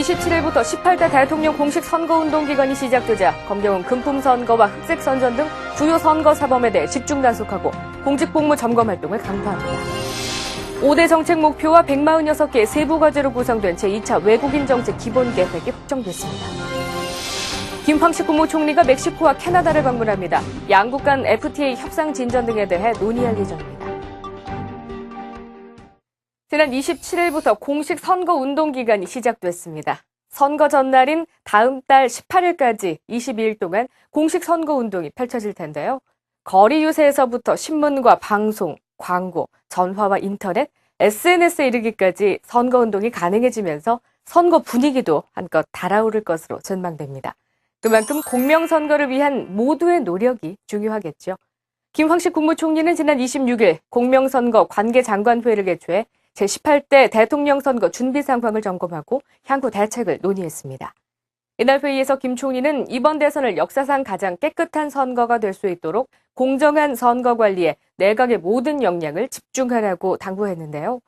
27일부터 18대 대통령 공식 선거운동 기간이 시작되자 검경은 금품선거와 흑색선전 등 주요 선거 사범에 대해 집중 단속하고 공직복무 점검 활동을 강화합니다. 5대 정책 목표와 146개의 세부 과제로 구성된 제2차 외국인 정책 기본 계획이 확정됐습니다. 김황식 국무총리가 멕시코와 캐나다를 방문합니다. 양국 간 FTA 협상 진전 등에 대해 논의할 예정입니다. 지난 27일부터 공식 선거운동 기간이 시작됐습니다. 선거 전날인 다음 달 18일까지 22일 동안 공식 선거운동이 펼쳐질 텐데요. 거리 유세에서부터 신문과 방송, 광고, 전화와 인터넷, SNS에 이르기까지 선거운동이 가능해지면서 선거 분위기도 한껏 달아오를 것으로 전망됩니다. 그만큼 공명선거를 위한 모두의 노력이 중요하겠죠. 김황식 국무총리는 지난 26일 공명선거 관계장관회의를 개최해 제18대 대통령 선거 준비 상황을 점검하고 향후 대책을 논의했습니다. 이날 회의에서 김 총리는 이번 대선을 역사상 가장 깨끗한 선거가 될 수 있도록 공정한 선거 관리에 내각의 모든 역량을 집중하라고 당부했는데요.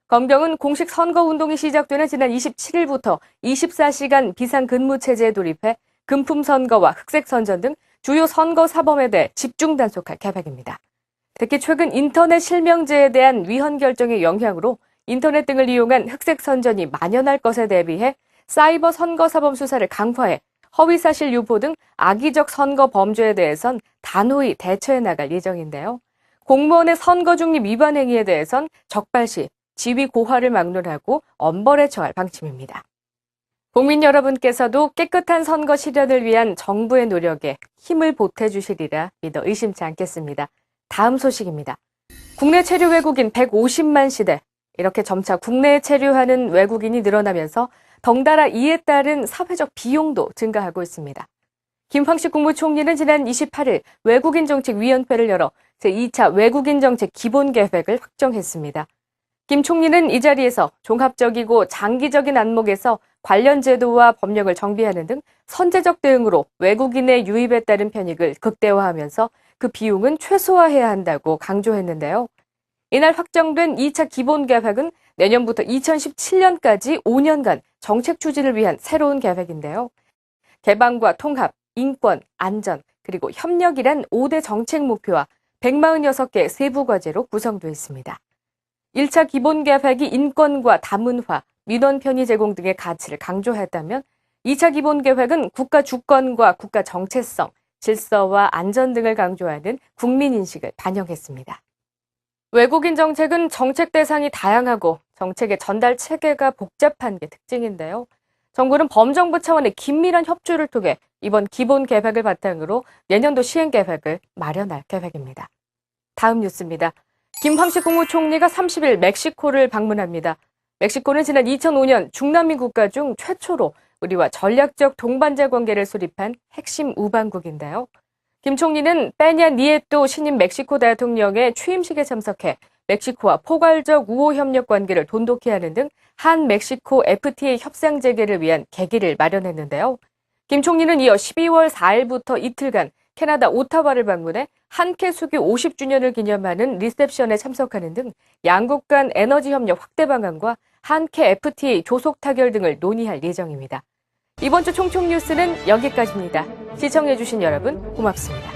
검경은 공식 선거운동이 시작되는 지난 27일부터 24시간 비상근무체제에 돌입해 금품선거와 흑색선전 등 주요 선거 사범에 대해 집중 단속할 계획입니다. 특히 최근 인터넷 실명제에 대한 위헌 결정의 영향으로 인터넷 등을 이용한 흑색선전이 만연할 것에 대비해 사이버 선거사범 수사를 강화해 허위사실 유포 등 악의적 선거 범죄에 대해선 단호히 대처해 나갈 예정인데요. 공무원의 선거 중립 위반 행위에 대해선 적발시 지위 고하를 막론하고 엄벌에 처할 방침입니다. 국민 여러분께서도 깨끗한 선거 실현을 위한 정부의 노력에 힘을 보태주시리라 믿어 의심치 않겠습니다. 다음 소식입니다. 국내 체류 외국인 150만 시대. 이렇게 점차 국내에 체류하는 외국인이 늘어나면서 덩달아 이에 따른 사회적 비용도 증가하고 있습니다. 김황식 국무총리는 지난 28일 외국인정책위원회를 열어 제2차 외국인정책 기본계획을 확정했습니다. 김 총리는 이 자리에서 종합적이고 장기적인 안목에서 관련 제도와 법령을 정비하는 등 선제적 대응으로 외국인의 유입에 따른 편익을 극대화하면서 그 비용은 최소화해야 한다고 강조했는데요. 이날 확정된 2차 기본계획은 내년부터 2017년까지 5년간 정책 추진을 위한 새로운 계획인데요. 개방과 통합, 인권, 안전, 그리고 협력이란 5대 정책 목표와 146개 세부 과제로 구성되어 있습니다. 1차 기본계획이 인권과 다문화, 민원 편의 제공 등의 가치를 강조했다면 2차 기본계획은 국가 주권과 국가 정체성, 질서와 안전 등을 강조하는 국민인식을 반영했습니다. 외국인 정책은 정책 대상이 다양하고 정책의 전달 체계가 복잡한 게 특징인데요. 정부는 범정부 차원의 긴밀한 협조를 통해 이번 기본 계획을 바탕으로 내년도 시행 계획을 마련할 계획입니다. 다음 뉴스입니다. 김황식 국무총리가 30일 멕시코를 방문합니다. 멕시코는 지난 2005년 중남미 국가 중 최초로 우리와 전략적 동반자 관계를 수립한 핵심 우방국인데요. 김 총리는 페냐 니에토 신임 멕시코 대통령의 취임식에 참석해 멕시코와 포괄적 우호 협력 관계를 돈독히 하는 등 한 멕시코 FTA 협상 재개를 위한 계기를 마련했는데요. 김 총리는 이어 12월 4일부터 이틀간 캐나다 오타와를 방문해 한캐 수교 50주년을 기념하는 리셉션에 참석하는 등 양국 간 에너지 협력 확대 방안과 한캐 FTA 조속 타결 등을 논의할 예정입니다. 이번 주 총총 뉴스는 여기까지입니다. 시청해주신 여러분 고맙습니다.